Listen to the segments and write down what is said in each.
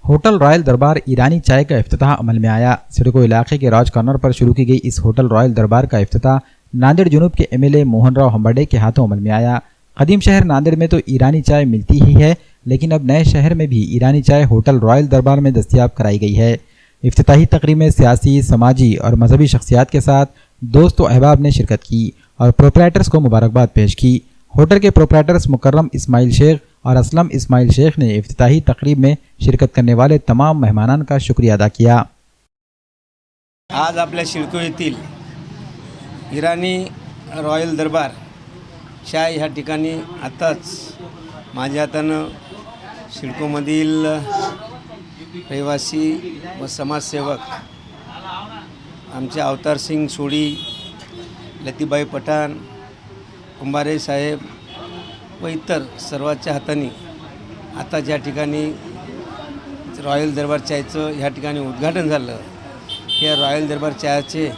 Hotel royal दरबार ईरानी चाय का इफ्तिताह अमल में आया। सिडको इलाके के राज कॉर्नर पर शुरू की गई इस होटल रॉयल दरबार का इफ्तिताह नांदेड़ जुनूब के एमएलए मोहन राव हम्बर्डे के हाथों अमल में आया। कदीम शहर नांदेड़ में तो ईरानी चाय मिलती ही है, लेकिन अब नए शहर में भी ईरानी चाय होटल रॉयल दरबार में दस्तयाब कराई गई है। इफ्तिताही तकरीब में सियासी, समाजी और मजहबी शख्सियात के साथ दोस्त व अहबाब ने शिरकत की और प्रोपराइटर्स को मुबारकबाद पेश की। होटल के प्रोपराइटर्स मुकर्रम इस्माइल शेख और असलम इस्माइल शेख ने इफ्तिताही तकरीब में शिरकत करने वाले तमाम मेहमानान का शुक्रिया अदा किया। आज आपल्या सिडको येथील इराणी रॉयल दरबार चाय ह्या ठिकाणी आताच माझ्या हातानं सिडकोमधील रहिवासी व समाजसेवक आमचे अवतार सिंग सोडी, लतीबाई पठाण, कुंभारे साहेब व इतर सर्वांच्या हाताने आता ज्या ठिकाणी रॉयल दरबार चायचं ह्या ठिकाणी उद्घाटन झालं, या रॉयल दरबार चायचे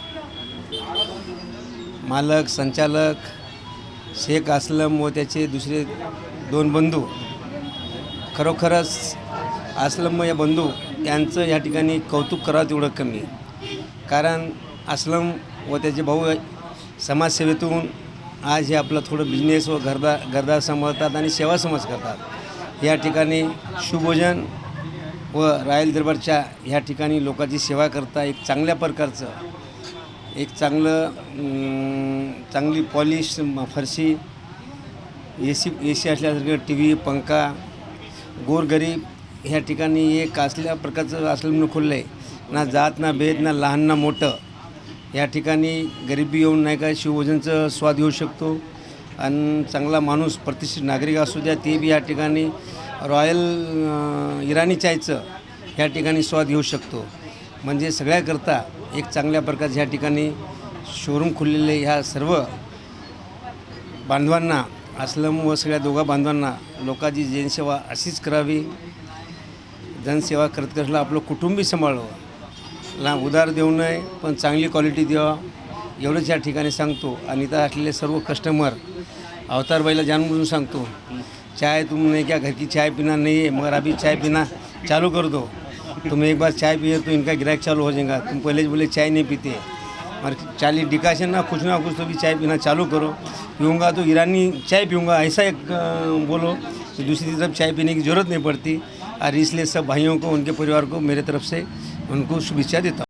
मालक, संचालक शेख असलम व त्याचे दुसरे दोन बंधू, खरोखरच असलम या बंधू यांचं या ठिकाणी कौतुक करावं तेवढं कमी. कारण असलम व त्याचे भाऊ समाजसेवेतून आज हे आपलं थोडं बिझनेस व घरदार सांभाळतात आणि सेवा समाज करतात. या ठिकाणी शुभोजन व रॉयल दरबारच्या ह्या ठिकाणी लोकांची सेवा करता एक चांगल्या प्रकारचं एक चांगली पॉलिश फरशी, एसी असल्यासारखं TV, पंखा, गोरगरीब ह्या ठिकाणी एक असल्या प्रकारचं असलं खोललं आहे. ना जात ना भेद ना लहान ना मोठं या ठिकाणी गरिबी येऊन नाही का शिवभोजनचं स्वाद घेऊ शकतो. आणि चांगला माणूस प्रतिष्ठित नागरिक असू द्या ते बी या ठिकाणी रॉयल इराणी चायचं ह्या ठिकाणी स्वाद घेऊ शकतो. म्हणजे सगळ्याकरता एक चांगल्या प्रकारच्या ह्या ठिकाणी शोरूम खुललेले ह्या सर्व बांधवांना, असलम व सगळ्या दोघा बांधवांना लोकांची जनसेवा अशीच करावी. जनसेवा करत करतला आपलं कुटुंबी सांभाळावं, उधार देऊ नये पण चांगली क्वालिटी द्यावा एवढंच या ठिकाणी सांगतो. आणि इथं असलेले सर्व कस्टमर अवतारबाईला जानबूझून सांगतो, चाय तुम नहीं क्या घर की चाय पीना नहीं है, मगर अभी चाय पीना चालू कर दो. तुम एक बार चाय पिए तो इनका गिराक चालू हो जाएगा. तुम पहले बोले चाय नहीं पीते, और चाली डिकाशन ना कुछ तो भी चाय पीना चालू करो. पीऊँगा तो ईरानी चाय पीऊँगा ऐसा एक बोलो तो दूसरी तरफ चाय पीने की ज़रूरत नहीं पड़ती. और इसलिए सब भाइयों को, उनके परिवार को मेरे तरफ से उनको शुभेच्छा देता हूँ.